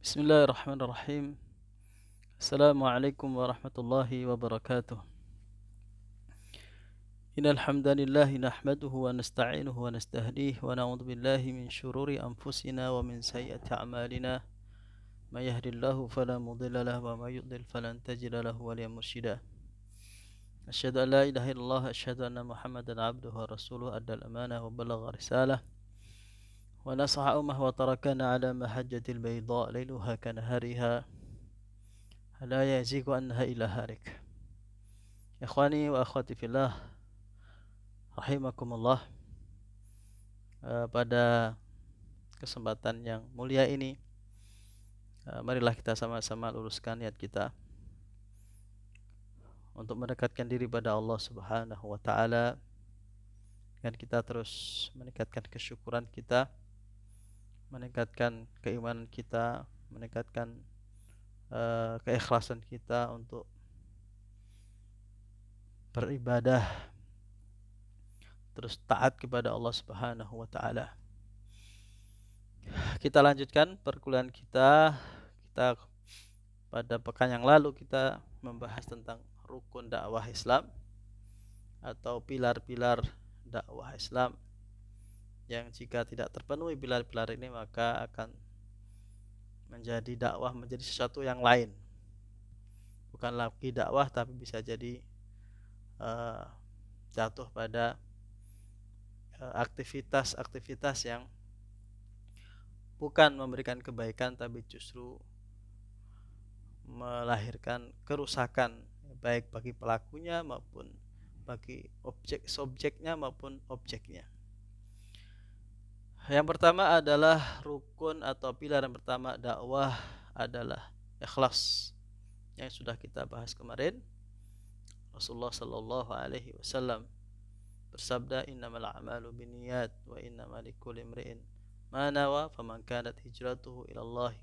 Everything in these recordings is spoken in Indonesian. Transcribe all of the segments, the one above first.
Bismillahirrahmanirrahim. Assalamualaikum warahmatullahi wabarakatuh. Innal hamdalillah nahmaduhu wa nasta'inuhu wa nastahdihi wa na'udzu billahi min shururi anfusina wa min sayyiati a'malina. May yahdihillahu fala mudilla lahu wa may yudlil falan tajida lahu waliyyan mursyida. Asyhadu an la ilaha illallah, asyhadu anna Muhammadan 'abduhu wa rasuluhu, addal amanah wa ballagha risalah wa nasaha ummah wa tarakana 'ala mahajjatil bayda lailuha kanahariha la yazigu anha ila harik. Ikhwani wa akhwati fillah, rahimakumullah. Pada kesempatan yang mulia ini, marilah kita sama-sama luruskan niat kita untuk mendekatkan diri pada Allah Subhanahu wa taala, dan kita terus meningkatkan kesyukuran kita, meningkatkan keimanan kita, meningkatkan keikhlasan kita untuk beribadah, terus taat kepada Allah Subhanahu wa taala. Kita lanjutkan perkuliahan kita. Pada pekan yang lalu kita membahas tentang rukun dakwah Islam atau pilar-pilar dakwah Islam, yang jika tidak terpenuhi pilar-pilar ini maka akan menjadi dakwah menjadi sesuatu yang lain. Bukan lagi dakwah, tapi bisa jadi jatuh pada aktivitas-aktivitas yang bukan memberikan kebaikan, tapi justru melahirkan kerusakan, baik bagi pelakunya maupun bagi subjeknya maupun objeknya. Yang pertama adalah rukun atau pilar yang pertama dakwah adalah ikhlas, yang sudah kita bahas kemarin. Rasulullah sallallahu alaihi wasallam bersabda, innamal a'malu binniyat wa innamal likulli imri'in ma nawa, faman kanat hijratuhu ila Allah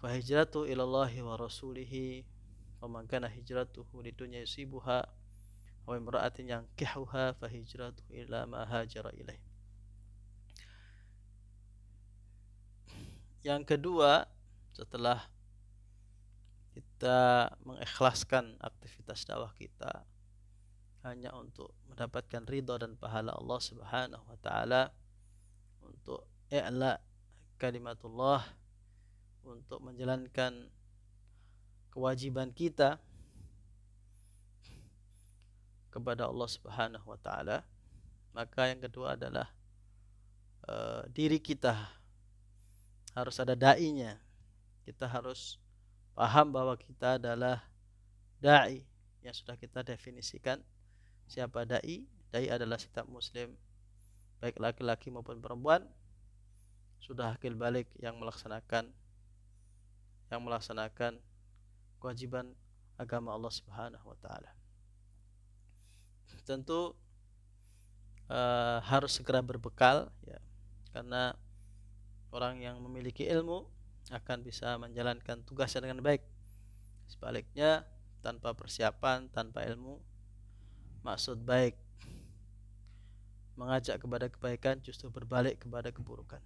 fahijratuhu ila Allah wa rasulihi, faman kana hijratuhu lidunya yusibuha wa imra'atin yankihuha fahijratuhu ila ma hajara ilaih. Yang kedua, setelah kita mengikhlaskan aktivitas dakwah kita hanya untuk mendapatkan ridha dan pahala Allah Subhanahu wa taala, untuk i'la kalimatullah, untuk menjalankan kewajiban kita kepada Allah Subhanahu wa taala, maka yang kedua adalah diri kita harus ada dai-nya. Kita harus paham bahwa kita adalah dai yang sudah kita definisikan. Siapa dai? Dai adalah setiap muslim, baik laki-laki maupun perempuan, sudah akil balik, yang melaksanakan kewajiban agama Allah Subhanahu wa taala. Tentu harus segera berbekal, ya, karena orang yang memiliki ilmu akan bisa menjalankan tugasnya dengan baik. Sebaliknya, tanpa persiapan, tanpa ilmu, maksud baik mengajak kepada kebaikan justru berbalik kepada keburukan.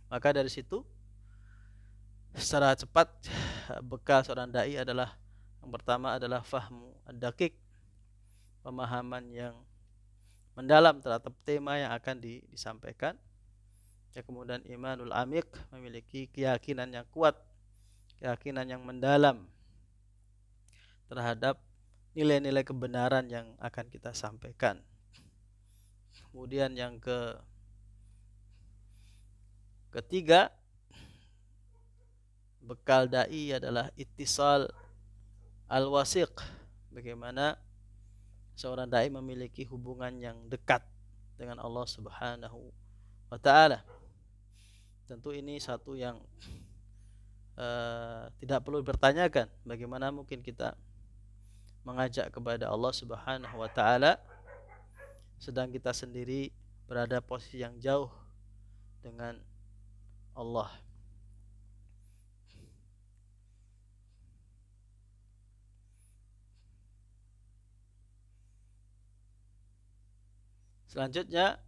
Maka dari situ, secara cepat, bekal seorang dai adalah, yang pertama adalah fahmu ad-daqiq, pemahaman yang mendalam terhadap tema yang akan disampaikan. Ya, kemudian imanul amik, memiliki keyakinan yang kuat, keyakinan yang mendalam terhadap nilai-nilai kebenaran yang akan kita sampaikan. Kemudian yang ketiga, bekal dai adalah ittisal al-wasiq, bagaimana seorang dai memiliki hubungan yang dekat dengan Allah Subhanahu wa taala. Tentu ini satu yang tidak perlu dipertanyakan. Bagaimana mungkin kita mengajak kepada Allah Subhanahu wa taala sedang kita sendiri berada posisi yang jauh dengan Allah. Selanjutnya,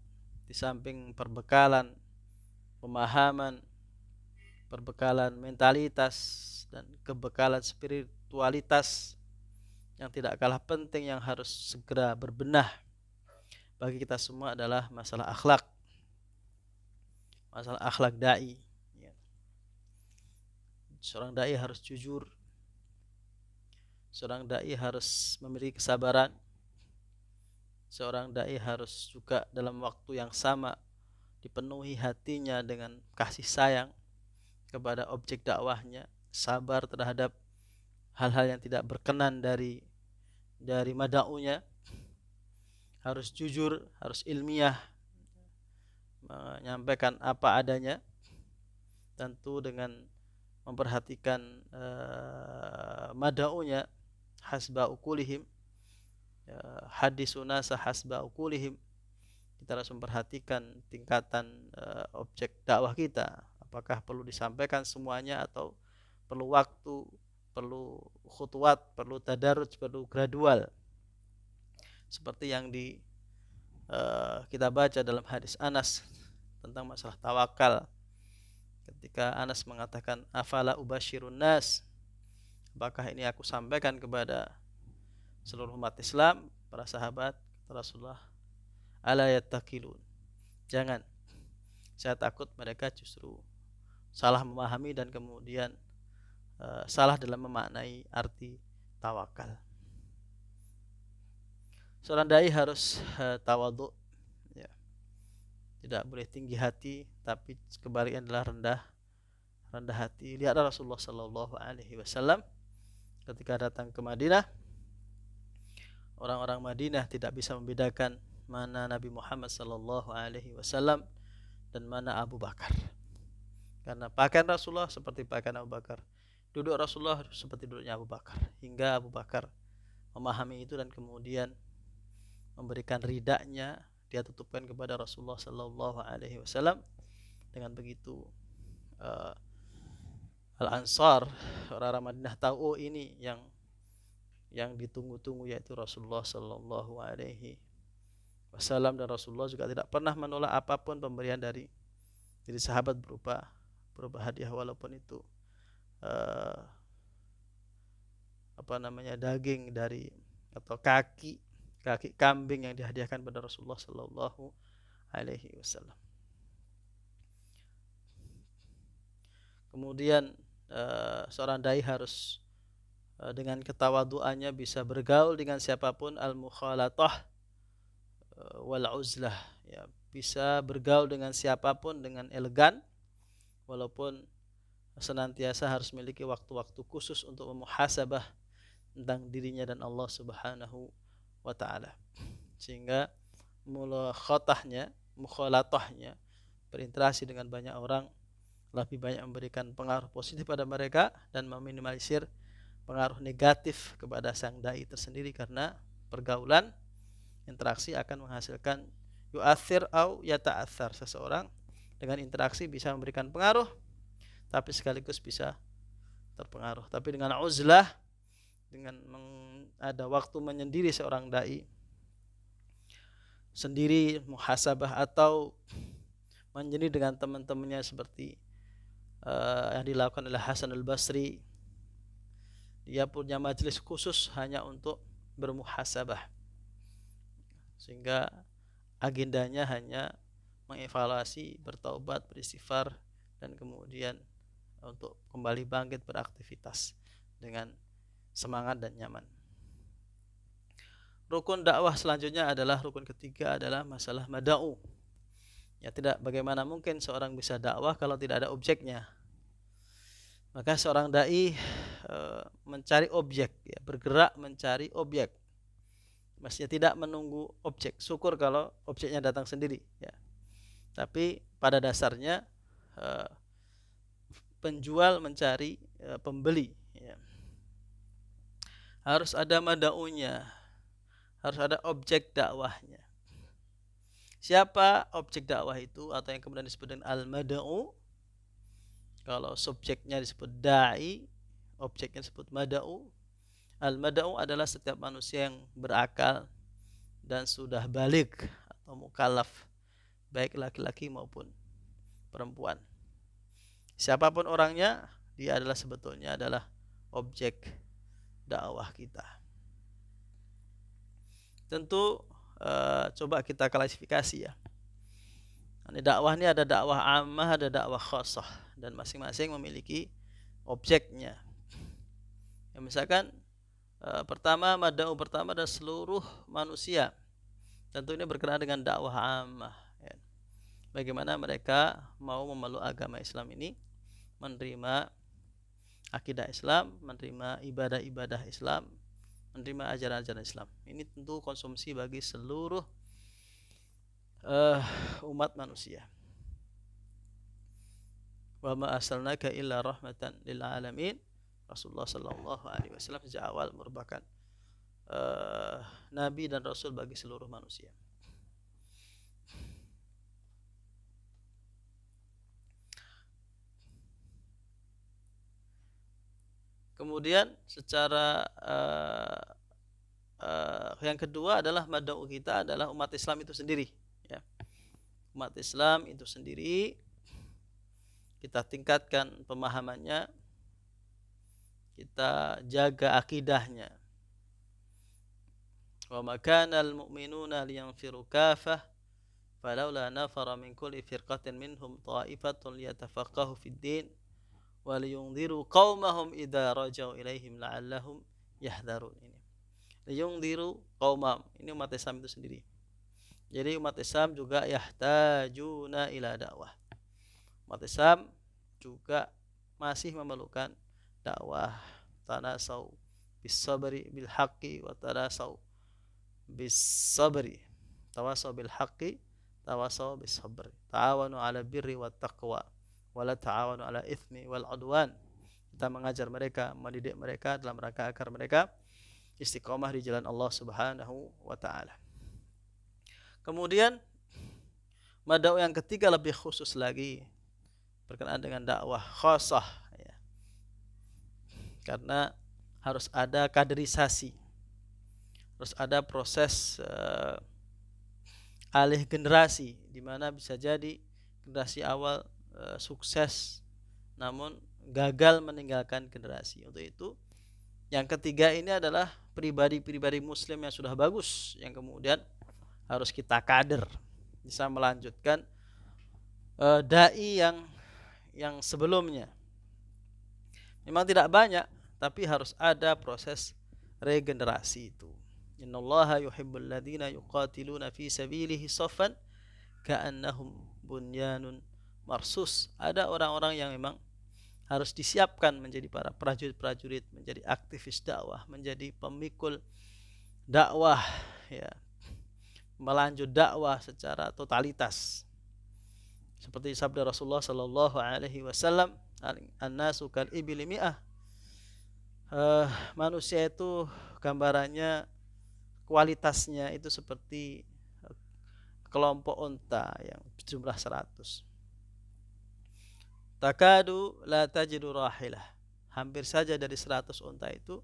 di samping perbekalan, pemahaman perbekalan mentalitas dan kebekalan spiritualitas yang tidak kalah penting yang harus segera berbenah bagi kita semua adalah masalah akhlak. Masalah akhlak dai. Seorang dai harus jujur. Seorang dai harus memiliki kesabaran. Seorang dai harus juga dalam waktu yang sama dipenuhi hatinya dengan kasih sayang kepada objek dakwahnya, sabar terhadap hal-hal yang tidak berkenan dari madaunya, harus jujur, harus ilmiah, menyampaikan apa adanya, tentu dengan memperhatikan madaunya hasba ukulihim, hadisuna sahasba ukulihim. Kita harus memperhatikan tingkatan objek dakwah kita, apakah perlu disampaikan semuanya atau perlu waktu, perlu khutwat, perlu tadarruj, perlu gradual, seperti yang kita baca dalam hadis Anas tentang masalah tawakal, ketika Anas mengatakan afala ubashirun nas, apakah ini aku sampaikan kepada seluruh umat Islam, para sahabat Rasulullah, ala yattaqilun, jangan, saya takut mereka justru salah memahami dan kemudian salah dalam memaknai arti tawakal. Seorang dai harus tawadhu, ya. Tidak boleh tinggi hati, tapi kebaliknya adalah rendah hati. Lihatlah Rasulullah Sallallahu Alaihi Wasallam ketika datang ke Madinah, orang-orang Madinah tidak bisa membedakan mana Nabi Muhammad Sallallahu Alaihi Wasallam dan mana Abu Bakar, karena pakaian Rasulullah seperti pakaian Abu Bakar, duduk Rasulullah seperti duduknya Abu Bakar, hingga Abu Bakar memahami itu dan kemudian memberikan ridanya, dia tutupkan kepada Rasulullah Sallallahu Alaihi Wasallam. Dengan begitu Al-Ansar, orang-orang Madinah tahu, oh ini yang ditunggu-tunggu, yaitu Rasulullah Sallallahu Alaihi Wasallam. Dan Rasulullah juga tidak pernah menolak apapun pemberian dari sahabat berupa hadiah, walaupun itu daging dari atau kaki kambing yang dihadiahkan pada Rasulullah Sallallahu Alaihi Wasallam. Kemudian seorang dai harus dengan ketawaduannya bisa bergaul dengan siapapun, al-mukhalatah wal uzlah, ya, bisa bergaul dengan siapapun dengan elegan, walaupun senantiasa harus memiliki waktu-waktu khusus untuk memuhasabah tentang dirinya dan Allah Subhanahu wa ta'ala, sehingga mukhalatahnya berinteraksi dengan banyak orang lebih banyak memberikan pengaruh positif pada mereka dan meminimalisir pengaruh negatif kepada sang dai tersendiri, karena pergaulan, interaksi akan menghasilkan yu'athir au yata'athar. Seseorang dengan interaksi bisa memberikan pengaruh tapi sekaligus bisa terpengaruh. Tapi dengan uzlah, dengan ada waktu menyendiri seorang dai sendiri, muhasabah atau menyendiri dengan teman-temannya, seperti yang dilakukan oleh Hasan al-Basri. Dia punya majelis khusus hanya untuk bermuhasabah, sehingga agendanya hanya mengevaluasi, bertaubat, beristighfar, dan kemudian untuk kembali bangkit beraktivitas dengan semangat dan nyaman. Rukun dakwah selanjutnya adalah, rukun ketiga adalah masalah mada'u. Ya, tidak, bagaimana mungkin seorang bisa dakwah kalau tidak ada objeknya? Maka seorang dai mencari objek, ya, bergerak mencari objek. Maksudnya tidak menunggu objek. Syukur kalau objeknya datang sendiri, ya. Tapi pada dasarnya penjual mencari pembeli, ya. Harus ada madaunya, harus ada objek dakwahnya. Siapa objek dakwah itu, atau yang kemudian disebut dengan al-mada'u? Kalau subjeknya disebut da'i, objeknya disebut mada'u. Al-mada'u adalah setiap manusia yang berakal dan sudah balik atau mukallaf, baik laki-laki maupun perempuan. Siapapun orangnya, dia adalah sebetulnya adalah objek dakwah kita. Tentu coba kita klasifikasi ya. Ini dakwah ini ada dakwah ammah, ada dakwah khassah, dan masing-masing memiliki objeknya. Ya, misalkan pertama adalah seluruh manusia. Tentu ini berkenaan dengan dakwah ammah. Ya. Bagaimana mereka mau memeluk agama Islam ini, menerima akidah Islam, menerima ibadah-ibadah Islam, menerima ajaran-ajaran Islam. Ini tentu konsumsi bagi seluruh umat manusia. Wa ma arsalnaka illa rahmatan lil alamin. Rasulullah sallallahu alaihi wasallam sejak awal merupakan nabi dan rasul bagi seluruh manusia. Kemudian secara yang kedua adalah mad'u kita adalah umat Islam itu sendiri, ya. Umat Islam itu sendiri kita tingkatkan pemahamannya, kita jaga akidahnya. Wa ma kana al-mu'minuna liyanfiru kaffah falaula nafara min kulli firqatin minhum ta'ifatun liyatafaqahu fid din wa liyunziru qaumahum idza raja'u ilaihim la'allahum yahdharun. Ini liyunziru qaumahum, ini umat Islam itu sendiri. Jadi umat Islam juga yahtajuna ila dakwah. Umat Islam juga masih memerlukan dakwah. Tanasau bis sabri bil haqqi wa tanasau bis sabri. Tawasau bil haqqi, tawasau bis sabri. Ta'awanu 'ala birri wat taqwa wa la ta'awanu 'ala itsmi wal 'udwan. Kita mengajar mereka, mendidik mereka dalam rangka agar mereka istiqomah di jalan Allah Subhanahu wa taala. Kemudian mad'u yang ketiga lebih khusus lagi berkenaan dengan dakwah khassah, ya. Karena harus ada kaderisasi, harus ada proses alih generasi, di mana bisa jadi generasi awal sukses namun gagal meninggalkan generasi. Untuk itu yang ketiga ini adalah pribadi-pribadi muslim yang sudah bagus, yang kemudian harus kita kader, bisa melanjutkan dai yang sebelumnya. Memang tidak banyak, tapi harus ada proses regenerasi itu. Innallaha yuhibbul ladzina yuqatiluna fi sabilihi shaffan ka'annahum bunyanun marsus. Ada orang-orang yang memang harus disiapkan menjadi para prajurit-prajurit, menjadi aktivis dakwah, menjadi pemikul dakwah, ya. Melanjut dakwah secara totalitas. Seperti sabda Rasulullah sallallahu alaihi wasallam, an-nasu kal ibli mi'ah. Manusia itu gambarannya, kualitasnya itu seperti kelompok unta yang jumlah 100. Takadu la tajidu rahilah. Hampir saja dari 100 unta itu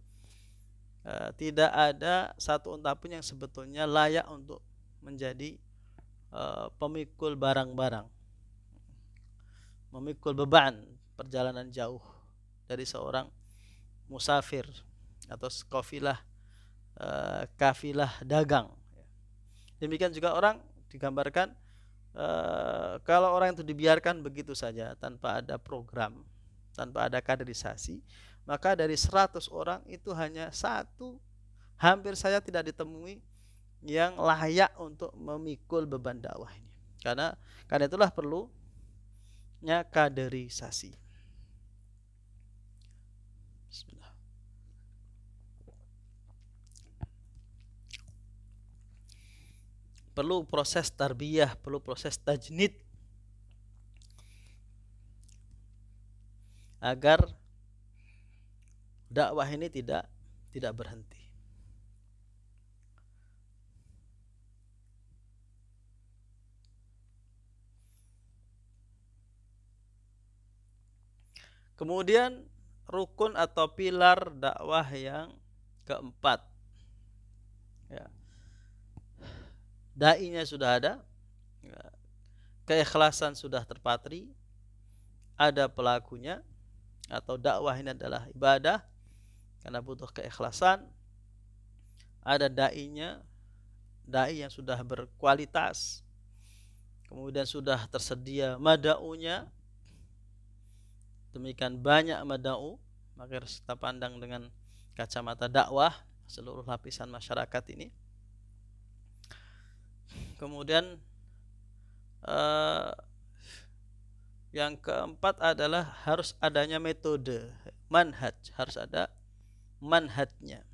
tidak ada satu unta pun yang sebetulnya layak untuk menjadi pemikul barang-barang, memikul beban perjalanan jauh dari seorang musafir atau kafilah dagang. Demikian juga orang digambarkan kalau orang itu dibiarkan begitu saja tanpa ada program, tanpa ada kaderisasi, maka dari 100 orang itu hanya satu hampir saja tidak ditemui yang layak untuk memikul beban dakwah ini. Karena itulah perlunya kaderisasi. Bismillah. Perlu proses tarbiyah, perlu proses tajnid agar dakwah ini tidak berhenti. Kemudian rukun atau pilar dakwah yang keempat, ya. Dai-nya sudah ada, keikhlasan sudah terpatri, ada pelakunya, atau dakwah ini adalah ibadah karena butuh keikhlasan. Ada dai-nya, dai yang sudah berkualitas, kemudian sudah tersedia mada'unya, demikian banyak mada'u, maka harus kita pandang dengan kacamata dakwah seluruh lapisan masyarakat ini. Kemudian yang keempat adalah harus adanya metode, manhaj, harus ada manhajnya.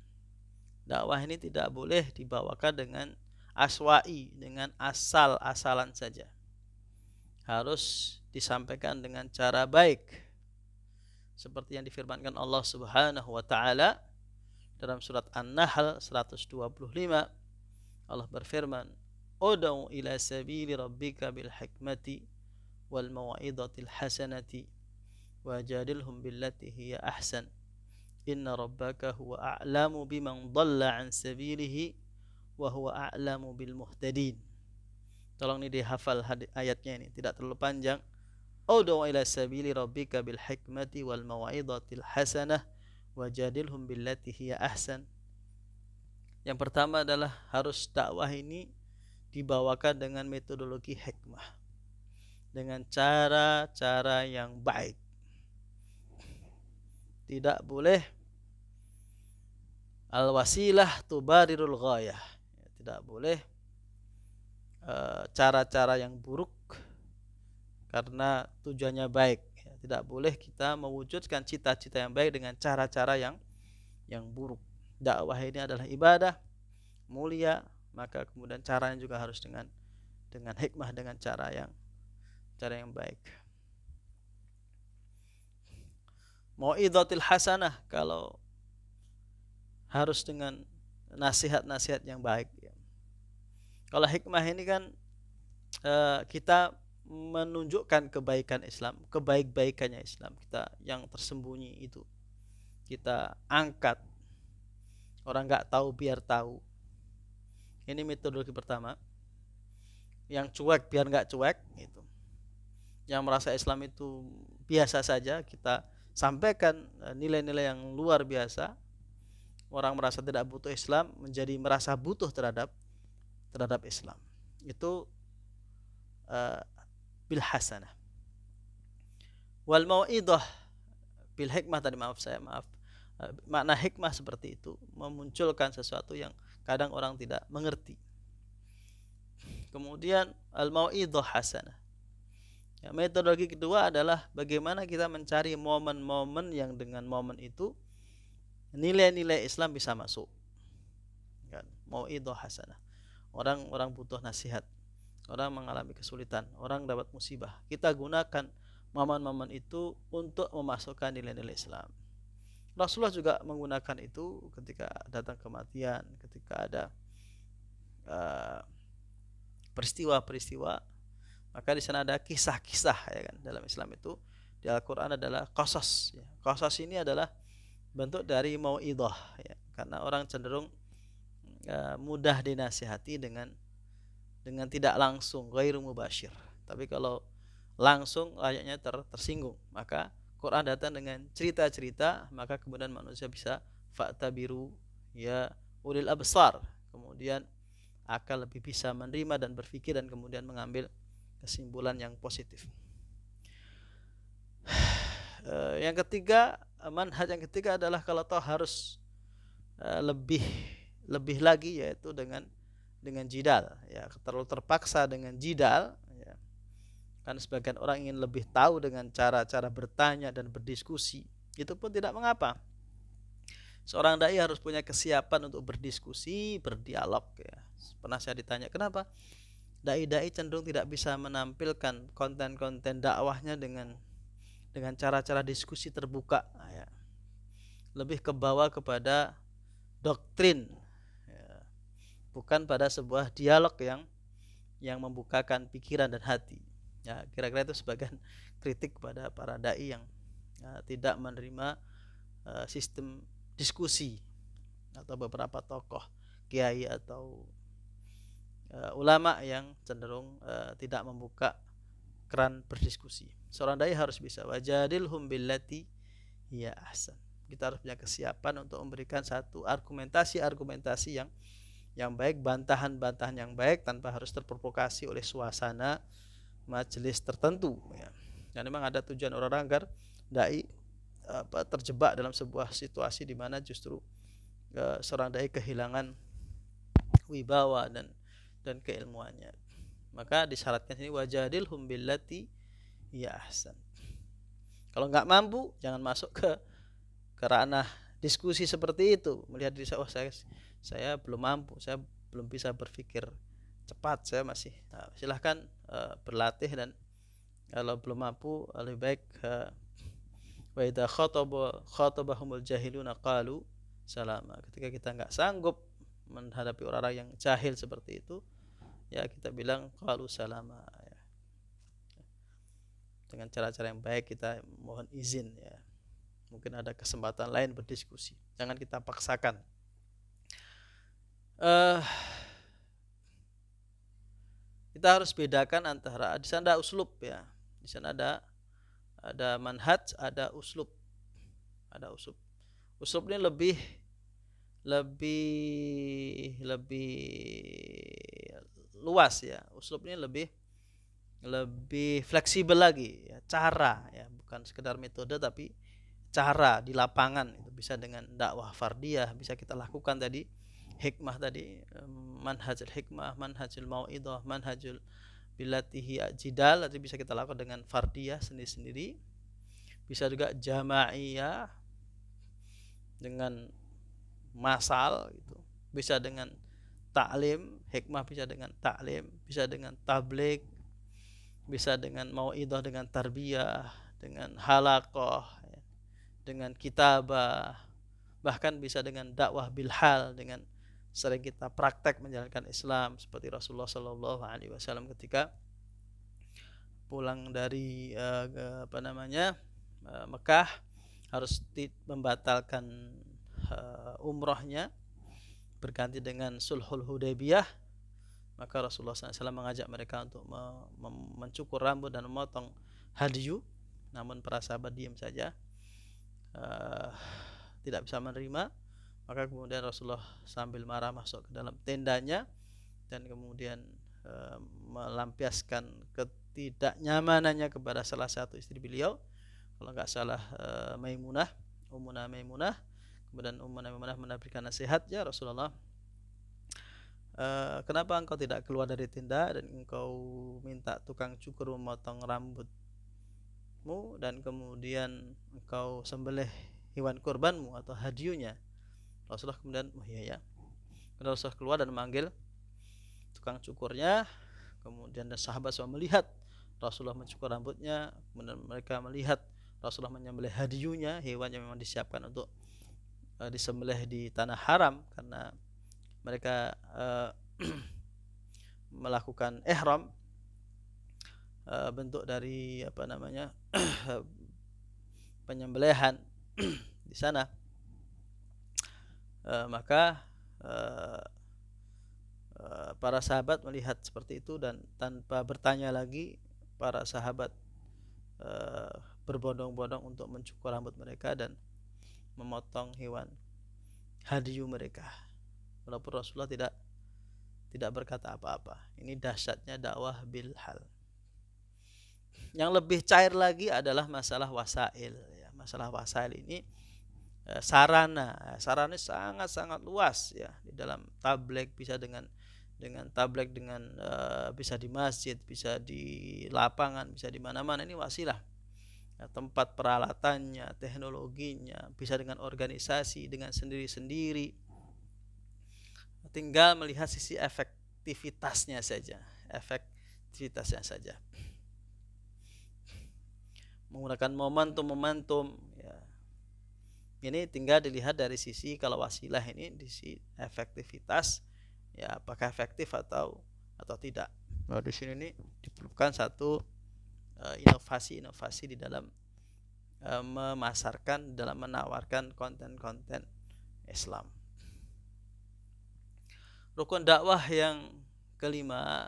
Dakwah ini tidak boleh dibawakan dengan aswa'i, dengan asal-asalan saja. Harus disampaikan dengan cara baik, seperti yang difirmankan Allah Subhanahu wa taala dalam surat An-Nahl 125. Allah berfirman, "Ud'u ila sabili rabbika bil hikmati wal mau'izatil hasanati wajadilhum billati hiya ahsan. Inna rabbaka huwa a'lamu biman dhalla an sabilihi wa huwa a'lamu bil muhtadin." Tolong ini dihafal ayatnya, ini tidak terlalu panjang. Ud'u ila sabili rabbika bil hikmati wal mau'izatil hasanah wajadilhum billati hiya ahsan. Yang pertama adalah harus dakwah ini dibawakan dengan metodologi hikmah, dengan cara-cara yang baik. Tidak boleh al-wasilah tubarirul ghayah. Tidak boleh cara-cara yang buruk karena tujuannya baik. Tidak boleh kita mewujudkan cita-cita yang baik dengan cara-cara yang buruk. Dakwah ini adalah ibadah mulia, maka kemudian caranya juga harus dengan hikmah, dengan cara yang baik. Mau'izatil hasanah, kalau harus dengan nasihat-nasihat yang baik. Kalau hikmah ini kan kita menunjukkan kebaikan Islam, kebaik-baikannya Islam, kita yang tersembunyi itu kita angkat. Orang nggak tahu biar tahu. Ini metodologi pertama. Yang cuek biar nggak cuek, itu. Yang merasa Islam itu biasa saja, kita sampaikan nilai-nilai yang luar biasa. Orang merasa tidak butuh Islam menjadi merasa butuh terhadap Islam. Itu bil hasanah. Wal mau'idah bil hikmah tadi, maaf. Makna hikmah seperti itu, memunculkan sesuatu yang kadang orang tidak mengerti. Kemudian al mau'idah hasanah. Ya, metodologi kedua adalah bagaimana kita mencari momen-momen yang dengan momen itu nilai-nilai Islam bisa masuk. Kan? Mau'idah hasanah. Orang butuh nasihat, orang mengalami kesulitan, orang dapat musibah. Kita gunakan momen-momen itu untuk memasukkan nilai-nilai Islam. Rasulullah juga menggunakan itu ketika datang kematian, ketika ada peristiwa-peristiwa, maka di sana ada kisah-kisah, ya kan. Dalam Islam itu di Al-Qur'an adalah qasas, ya. Qasas ini adalah bentuk dari mau'idah, ya. Karena orang cenderung mudah dinasihati dengan tidak langsung, ghairu mubasyir. Tapi kalau langsung ayatnya tersinggung, maka Quran datang dengan cerita-cerita, maka kemudian manusia bisa fa'tabiru ya ulil absar, kemudian akal lebih bisa menerima dan berpikir dan kemudian mengambil kesimpulan yang positif. Yang ketiga, manhaj yang ketiga adalah kalau toh harus lebih lagi, yaitu dengan jidal, ya. Terlalu terpaksa dengan jidal, ya. Kan sebagian orang ingin lebih tahu dengan cara-cara bertanya dan berdiskusi. Itu pun tidak mengapa. Seorang dai harus punya kesiapan untuk berdiskusi, berdialog, ya. Pernah saya ditanya, kenapa dai-dai cenderung tidak bisa menampilkan konten-konten dakwahnya dengan cara-cara diskusi terbuka, ya. Lebih ke bawah kepada doktrin, ya. Bukan pada sebuah dialog yang membukakan pikiran dan hati. Ya, kira-kira itu sebagian kritik kepada para dai yang tidak menerima sistem diskusi, atau beberapa tokoh kiai atau ulama yang cenderung tidak membuka keran berdiskusi. Seorang dai harus bisa wajadilhum billati hiya ahsan. Kita harus punya kesiapan untuk memberikan satu argumentasi yang baik, bantahan-bantahan yang baik tanpa harus terprovokasi oleh suasana majelis tertentu ya. Dan memang ada tujuan orang agar dai terjebak dalam sebuah situasi di mana justru seorang dai kehilangan wibawa dan keilmuannya. Maka disyaratkan sini wajadilhum billati hiya ahsan. Kalau nggak mampu, jangan masuk ke ranah diskusi seperti itu. Melihat diri saya, saya belum mampu, saya belum bisa berpikir cepat, saya masih. Nah, silahkan berlatih, dan kalau belum mampu lebih baik wa idza khatabahumul jahiluna qalu salama. Ketika kita nggak sanggup menghadapi orang-orang yang jahil seperti itu, ya kita bilang qalu salama ya. Dengan cara-cara yang baik, kita mohon izin ya. Mungkin ada kesempatan lain berdiskusi. Jangan kita paksakan. Kita harus bedakan antara di sana ada uslub ya. Di sana ada manhaj, ada uslub. Ada uslub. Uslub ini lebih luas ya. Uslub ini lebih fleksibel lagi ya, cara ya, bukan sekedar metode tapi cara di lapangan. Itu bisa dengan dakwah fardiyah, bisa kita lakukan tadi hikmah tadi, manhajul hikmah, manhajul mau'idhah, manhajul billatihi jidal, itu bisa kita lakukan dengan fardiyah sendiri-sendiri. Bisa juga jamaiyah dengan masal gitu. Bisa dengan ta'lim, hikmah bisa dengan ta'lim, bisa dengan tabligh, bisa dengan mau'idhah, dengan tarbiyah, dengan halaqah, dengan kitabah, bahkan bisa dengan dakwah bilhal, dengan sering kita praktek menjalankan Islam seperti Rasulullah Shallallahu Alaihi Wasallam ketika pulang dari Mekah, harus membatalkan umrohnya berganti dengan sulhul Hudaybiyah. Maka Rasulullah SAW mengajak mereka untuk mencukur rambut dan memotong hadyu, namun para sahabat diam saja, tidak bisa menerima. Maka kemudian Rasulullah sambil marah masuk ke dalam tendanya dan kemudian melampiaskan ketidaknyamanannya kepada salah satu istri beliau, kalau nggak salah Ummunah Maimunah. Kemudian Ummunah Maimunah memberikan nasihat, ya Rasulullah, kenapa engkau tidak keluar dari tenda dan engkau minta tukang cukur memotong rambutmu, dan kemudian engkau sembelih hewan kurbanmu atau hadyunya. Rasulullah kemudian iya ya. Kemudian Rasulullah keluar dan memanggil tukang cukurnya. Kemudian dan sahabat semua melihat Rasulullah mencukur rambutnya. Kemudian mereka melihat Rasulullah menyembelih hadyunya, hewan yang memang disiapkan untuk disembelih di tanah haram, karena mereka melakukan ihram, bentuk dari penyembelihan di sana. Maka para sahabat melihat seperti itu, dan tanpa bertanya lagi para sahabat berbondong-bondong untuk mencukur rambut mereka dan memotong hewan hadyu mereka, walaupun Rasulullah tidak berkata apa-apa. Ini dahsyatnya dakwah bilhal. Yang lebih cair lagi adalah masalah wasail ya. Masalah wasail ini sarana sangat-sangat luas ya. Di dalam tabligh bisa dengan tabligh dengan bisa di masjid, bisa di lapangan, bisa di mana-mana. Ini wasilah ya, tempat peralatannya, teknologinya, bisa dengan organisasi, dengan sendiri-sendiri. Tinggal melihat sisi efektivitasnya saja. Menggunakan momentum ya. Ini tinggal dilihat dari sisi, kalau wasilah ini di sisi efektivitas ya, apakah efektif atau tidak. Nah, di sini ini diperlukan satu inovasi di dalam memasarkan, dalam menawarkan konten-konten Islam. Rukun dakwah yang kelima,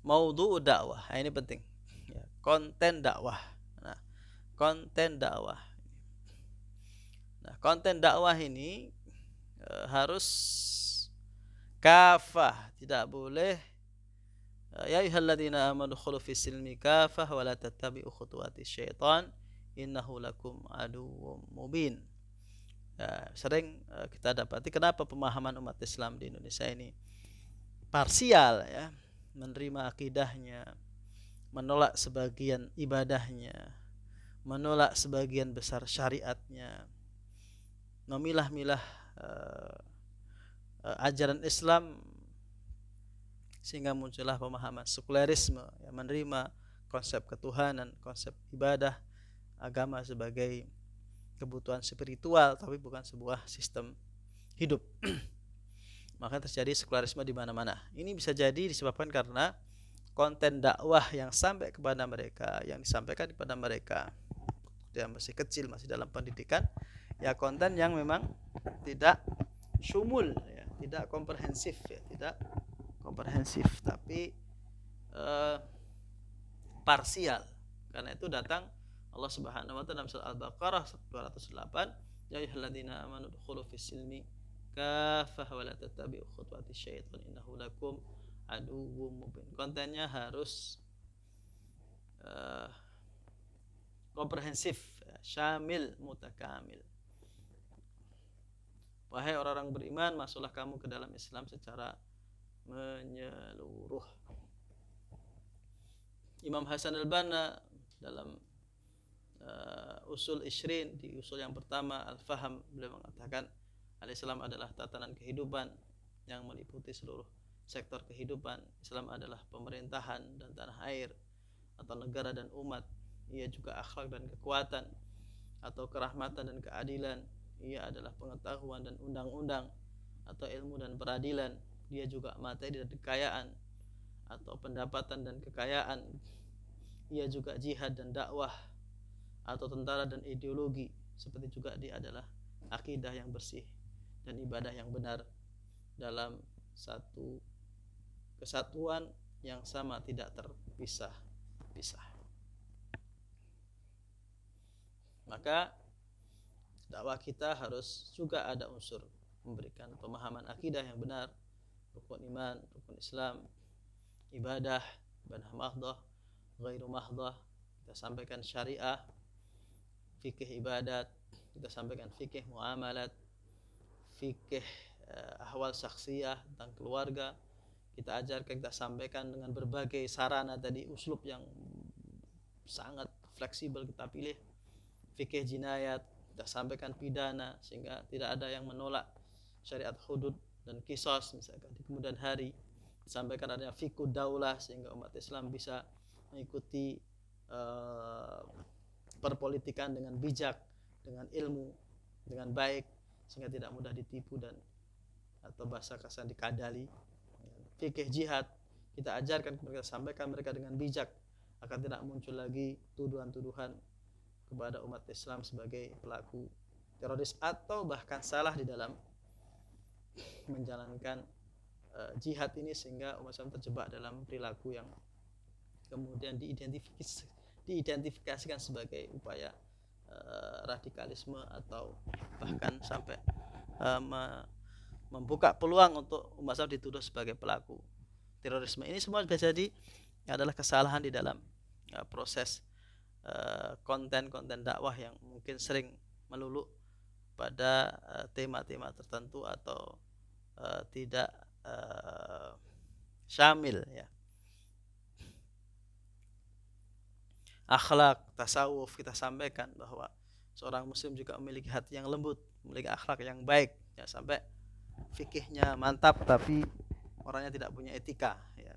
Maudhu dakwah. Nah, ini penting. Ya, konten dakwah. Nah, konten dakwah. Nah, konten dakwah ini harus kafah, tidak boleh ya ayyuhalladzina amanu khulu fis silmi kafah wa la tattabi'u khutuwatis syaitan innahu lakum aduwwum mubin. Ya, sering kita dapati kenapa pemahaman umat Islam di Indonesia ini parsial ya, menerima akidahnya, menolak sebagian ibadahnya, menolak sebagian besar syariatnya, memilah-milah ajaran Islam, sehingga muncullah pemahaman sekulerisme yang menerima konsep ketuhanan, konsep ibadah, agama sebagai kebutuhan spiritual tapi bukan sebuah sistem hidup. Maka terjadi sekulerisme di mana-mana. Ini bisa jadi disebabkan karena konten dakwah yang sampai kepada mereka, yang disampaikan kepada mereka dia masih kecil, masih dalam pendidikan, ya konten yang memang tidak syumul ya, tidak komprehensif ya, tidak komprehensif tapi parsial. Karena itu datang Allah Subhanahu wa taala dalam surah Al-Baqarah 208, ya ayyuhalladzina amanu dukhulu fis silmi kafah wa la tattabi'u khutuwatis syaitan innahu lakum aduwwum mubin. Kontennya harus komprehensif, syamil, mutakamil. Wahai orang-orang beriman, masuklah kamu ke dalam Islam secara menyeluruh. Imam Hasan al-Banna dalam usul Ishrin, di usul yang pertama Al-Faham, beliau mengatakan al-Islam adalah tatanan kehidupan yang meliputi seluruh sektor kehidupan. Islam adalah pemerintahan dan tanah air atau negara dan umat. Ia juga akhlak dan kekuatan atau kerahmatan dan keadilan. Ia adalah pengetahuan dan undang-undang atau ilmu dan peradilan. Dia juga materi dan kekayaan atau pendapatan dan kekayaan. Ia juga jihad dan dakwah atau tentara dan ideologi. Seperti juga dia adalah akidah yang bersih dan ibadah yang benar dalam satu kesatuan yang sama, tidak terpisah-pisah. Maka dakwah kita harus juga ada unsur memberikan pemahaman akidah yang benar, rukun iman, rukun Islam, ibadah mahdoh, ghairu mahdoh. Kita sampaikan syariah, fikih ibadat, kita sampaikan fikih muamalat, fikih ahwal syakhsiyah tentang keluarga. Kita ajarkan, kita sampaikan dengan berbagai sarana tadi, uslub yang sangat fleksibel kita pilih. Fikih jinayat, kita sampaikan pidana sehingga tidak ada yang menolak syariat hudud dan qisas misalkan di kemudian hari. Disampaikan adanya fikih daulah sehingga umat Islam bisa mengikuti perpolitikan dengan bijak, dengan ilmu, dengan baik, sehingga tidak mudah ditipu dan atau bahasa kasar dikadali. Fikih jihad, kita ajarkan, kita sampaikan mereka dengan bijak agar tidak muncul lagi tuduhan-tuduhan kepada umat Islam sebagai pelaku teroris atau bahkan salah di dalam menjalankan jihad ini, sehingga umat Islam terjebak dalam perilaku yang kemudian diidentifikasikan sebagai upaya radikalisme atau bahkan sampai membuka peluang untuk umat Islam dituduh sebagai pelaku terorisme. Ini semua bisa jadi adalah kesalahan di dalam proses konten-konten dakwah yang mungkin sering melulu pada tema-tema tertentu atau tidak syamil ya. Akhlak, tasawuf, kita sampaikan bahwa seorang muslim juga memiliki hati yang lembut, memiliki akhlak yang baik ya, sampai fikihnya mantap tapi orangnya tidak punya etika ya.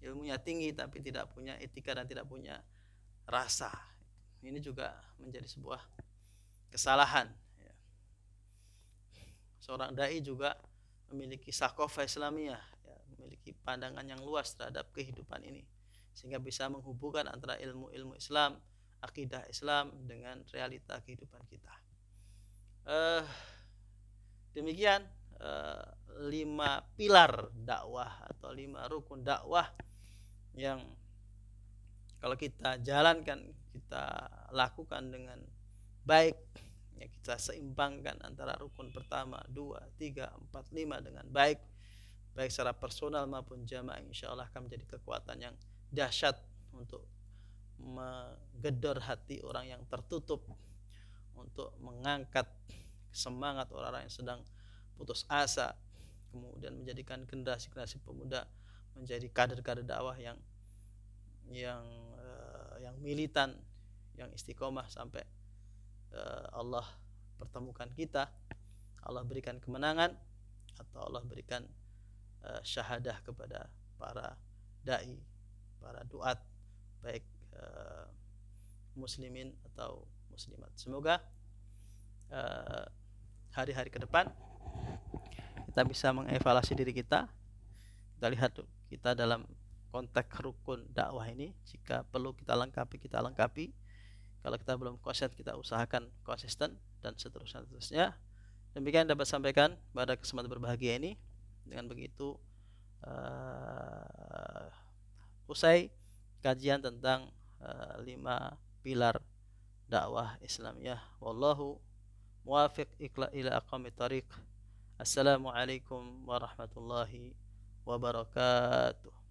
Ilmunya tinggi tapi tidak punya etika dan tidak punya rasa. Ini juga menjadi sebuah kesalahan ya. Seorang dai juga memiliki sakofah Islamiyah ya, memiliki pandangan yang luas terhadap kehidupan ini, sehingga bisa menghubungkan antara ilmu-ilmu Islam, akidah Islam dengan realita kehidupan kita. Demikian 5 pilar dakwah atau 5 rukun dakwah yang kalau kita jalankan, kita lakukan dengan baik, ya, kita seimbangkan antara rukun pertama, 2, 3, 4, 5 dengan baik, baik secara personal maupun jamaah, insya Allah akan menjadi kekuatan yang dahsyat untuk menggedor hati orang yang tertutup, untuk mengangkat semangat orang-orang yang sedang putus asa, kemudian menjadikan generasi-generasi pemuda menjadi kader-kader dakwah yang yang militan, yang istiqomah sampai Allah pertemukan kita, Allah berikan kemenangan, atau Allah berikan syahadah kepada para dai, para duat, baik muslimin atau muslimat. Semoga hari-hari ke depan kita bisa mengevaluasi diri kita. Kita lihat kita dalam konteks rukun dakwah ini, jika perlu kita lengkapi. Kalau kita belum konsisten, kita usahakan konsisten, dan seterusnya. Demikian dapat sampaikan pada kesempatan berbahagia ini. Dengan begitu usai kajian tentang 5 pilar dakwah Islamiyah. Wallahu muwafiq ila aqwamit thariq. Assalamualaikum warahmatullahi wabarakatuh.